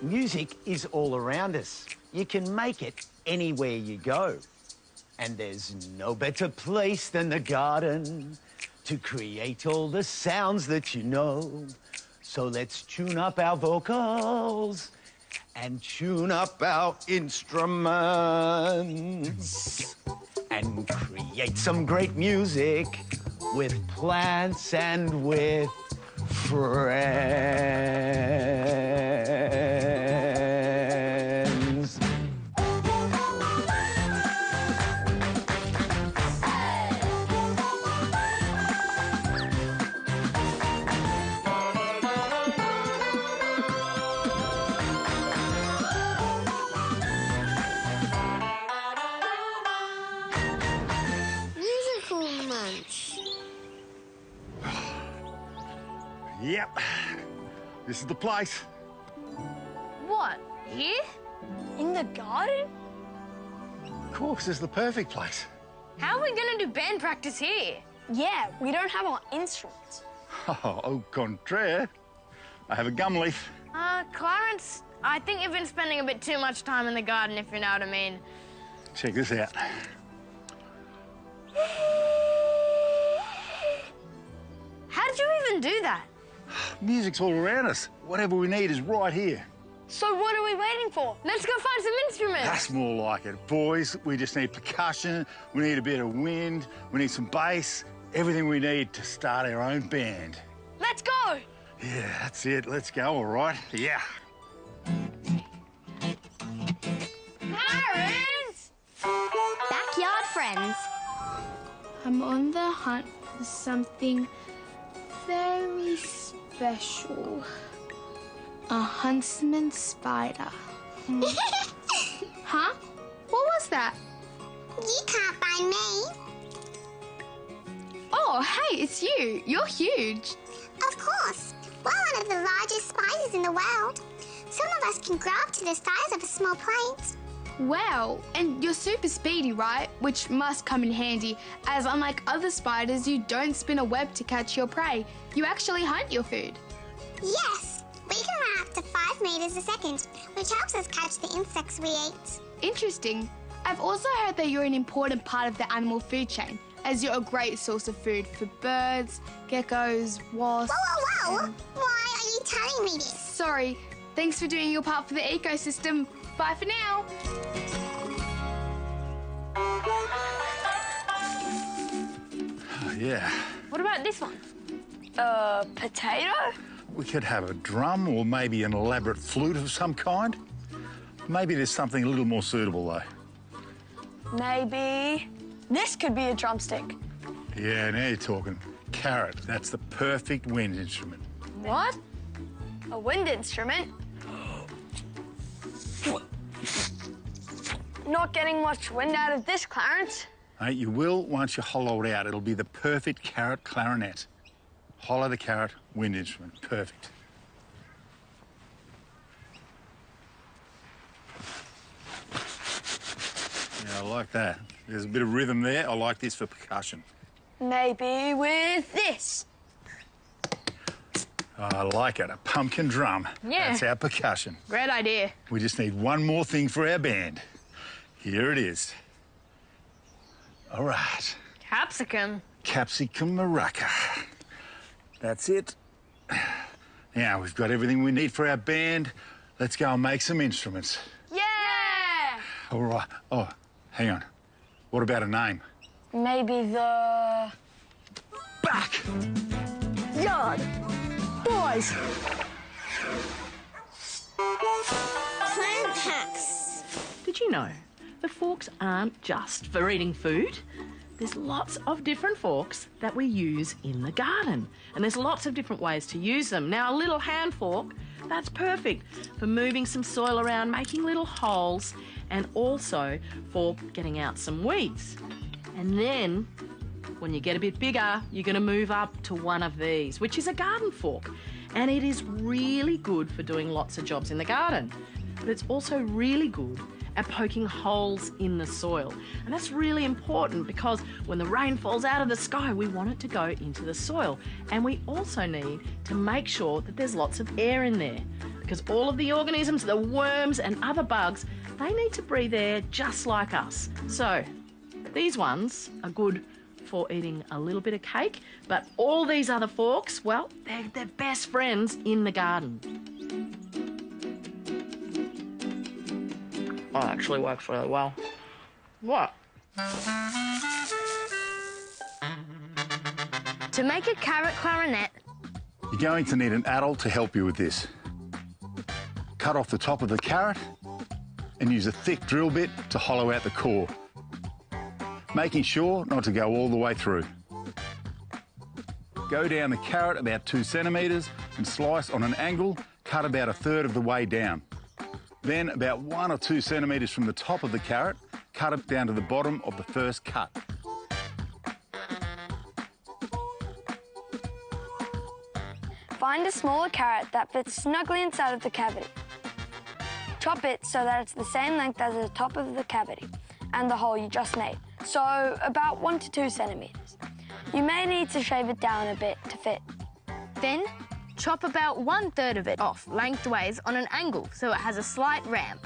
Music is all around us. You can make it anywhere you go. And there's no better place than the garden to create all the sounds that you know. So let's tune up our vocals and tune up our instruments and create some great music with plants and with friends. Musical Munch. Yep. This is the place. What, here? In the garden? Of course, this is the perfect place. How are we going to do band practice here? Yeah, we don't have our instruments. Oh, au contraire. I have a gum leaf. Clarence, I think you've been spending a bit too much time in the garden, if you know what I mean. Check this out. How did you even do that? Music's all around us. Whatever we need is right here. So what are we waiting for? Let's go find some instruments. That's more like it. Boys, we just need percussion, we need a bit of wind, we need some bass, everything we need to start our own band. Let's go. Yeah, that's it. Let's go, all right? Yeah. Clarence! Backyard friends. I'm on the hunt for something very special. A huntsman spider. Huh? What was that? You can't find me. Oh, hey, it's you. You're huge. Of course. We're one of the largest spiders in the world. Some of us can grow up to the size of a small plate. Wow, and you're super speedy, right? Which must come in handy, as unlike other spiders, you don't spin a web to catch your prey. You actually hunt your food. Yes, we can run up to 5 meters a second, which helps us catch the insects we eat. Interesting. I've also heard that you're an important part of the animal food chain, as you're a great source of food for birds, geckos, wasps... Whoa, whoa, whoa! Why are you telling me this? Sorry. Thanks for doing your part for the ecosystem. Bye for now. Oh, yeah. What about this one? Potato? We could have a drum or maybe an elaborate flute of some kind. Maybe there's something a little more suitable, though. Maybe this could be a drumstick. Yeah, now you're talking. Carrot, that's the perfect wind instrument. What? A wind instrument? Not getting much wind out of this, Clarence. Mate, you will once you hollow it out. It'll be the perfect carrot clarinet. Hollow the carrot, wind instrument. Perfect. Yeah, I like that. There's a bit of rhythm there. I like this for percussion. Maybe with this. Oh, I like it. A pumpkin drum. Yeah. That's our percussion. Great idea. We just need one more thing for our band. Here it is. All right. Capsicum. Capsicum maraca. That's it. Now, we've got everything we need for our band. Let's go and make some instruments. Yeah! All right. Oh, hang on. What about a name? Maybe the... Back! Yard. Boys. Plant hacks. Did you know that forks aren't just for eating food? There's lots of different forks that we use in the garden. And there's lots of different ways to use them. Now, a little hand fork, that's perfect for moving some soil around, making little holes, and also for getting out some weeds. And then, when you get a bit bigger, you're going to move up to one of these, which is a garden fork. And it is really good for doing lots of jobs in the garden. But it's also really good at poking holes in the soil. And that's really important because when the rain falls out of the sky, we want it to go into the soil. And we also need to make sure that there's lots of air in there, because all of the organisms, the worms and other bugs, they need to breathe air just like us. So these ones are good for eating a little bit of cake, but all these other forks, well, they're best friends in the garden. Oh, it actually works really well. What? To make a carrot clarinet, You're going to need an adult to help you with this. Cut off the top of the carrot and use a thick drill bit to hollow out the core, making sure not to go all the way through. Go down the carrot about 2 centimetres and slice on an angle, cut about 1/3 of the way down. Then about 1 or 2 centimetres from the top of the carrot, cut it down to the bottom of the first cut. Find a smaller carrot that fits snugly inside of the cavity. Chop it so that it's the same length as the top of the cavity and the hole you just made, so about 1 to 2 centimetres. You may need to shave it down a bit to fit. then chop about 1/3 of it off lengthways on an angle so it has a slight ramp.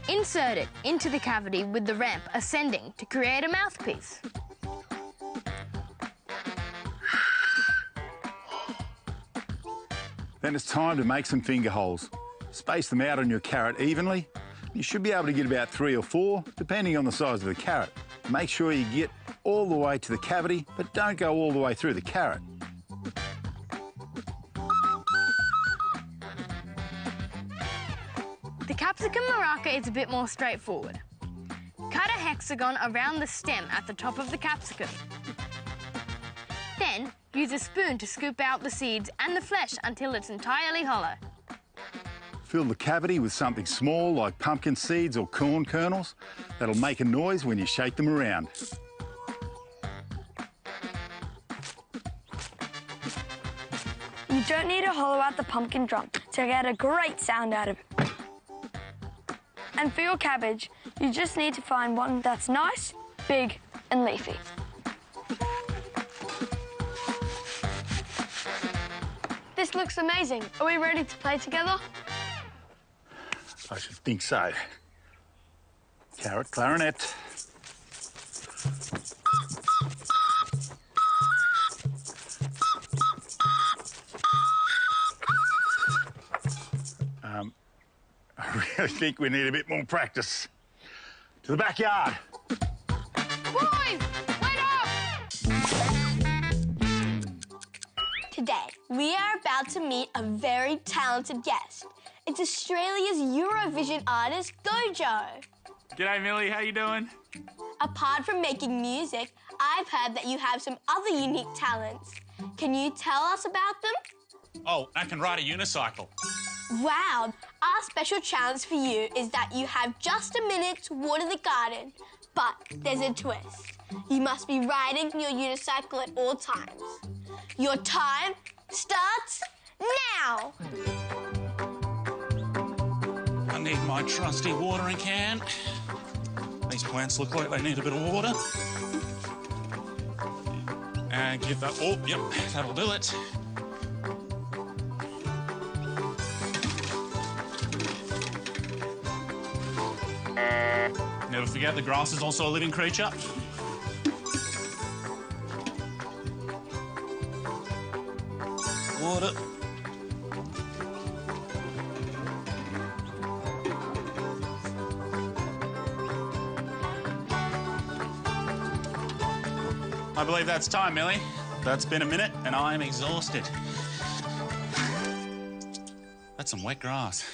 Insert it into the cavity with the ramp ascending to create a mouthpiece. Then it's time to make some finger holes. Space them out on your carrot evenly. You should be able to get about 3 or 4, depending on the size of the carrot. Make sure you get all the way to the cavity, but don't go all the way through the carrot. The capsicum maraca is a bit more straightforward. Cut a hexagon around the stem at the top of the capsicum. Then use a spoon to scoop out the seeds and the flesh until it's entirely hollow. Fill the cavity with something small like pumpkin seeds or corn kernels. That'll make a noise when you shake them around. You don't need to hollow out the pumpkin drum to get a great sound out of it. And for your cabbage, you just need to find one that's nice, big and leafy. This looks amazing. Are we ready to play together? I should think so. Carrot clarinet. I really think we need a bit more practice. To the backyard. Boys, wait up! Today, we are about to meet a very talented guest. It's Australia's Eurovision artist, Gojo. G'day, Millie. How you doing? Apart from making music, I've heard that you have some other unique talents. Can you tell us about them? Oh, I can ride a unicycle. Wow. Our special challenge for you is that you have just a minute to water the garden. But there's a twist. You must be riding your unicycle at all times. Your time starts now. I need my trusty watering can. These plants look like they need a bit of water. And give that... Oh, yep, that'll do it. Never forget the grass is also a living creature. Water. I believe that's time, Millie. That's been a minute and I'm exhausted. That's some wet grass.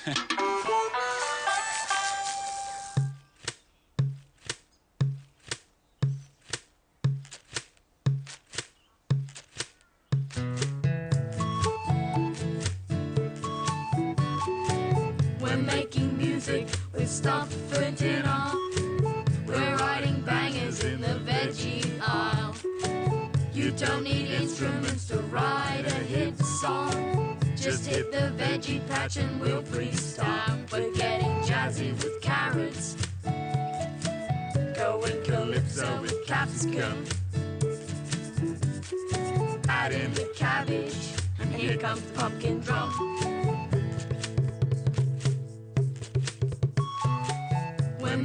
We're making music with stuff for dinner. We're writing bangers in the veggie aisle. You don't need instruments to write a hit song. Just hit the veggie patch and we'll freestyle. We're getting jazzy with carrots, going calypso with capsicum. Add in the cabbage, and here comes the pumpkin drum.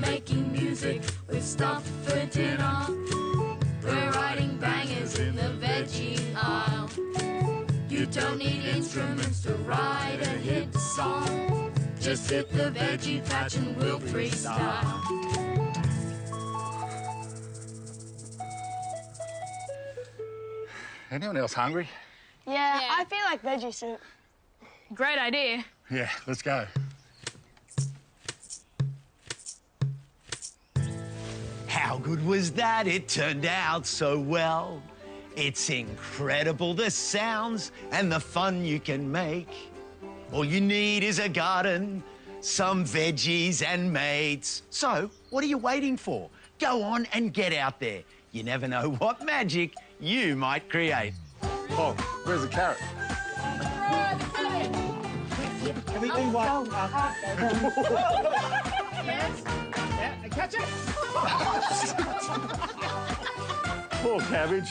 making music with stuff printed on. We're writing bangers in the veggie aisle. You don't need instruments to write a hit song. Just hit the veggie patch and we'll freestyle. Anyone else hungry? Yeah, I feel like veggie soup. Great idea. Yeah, let's go. How good was that? It turned out so well. It's incredible, the sounds and the fun you can make. All you need is a garden, some veggies and mates. So, what are you waiting for? Go on and get out there. You never know what magic you might create. Oh, where's the carrot? Can we do one? Yes? Yeah, catch it! Poor cabbage.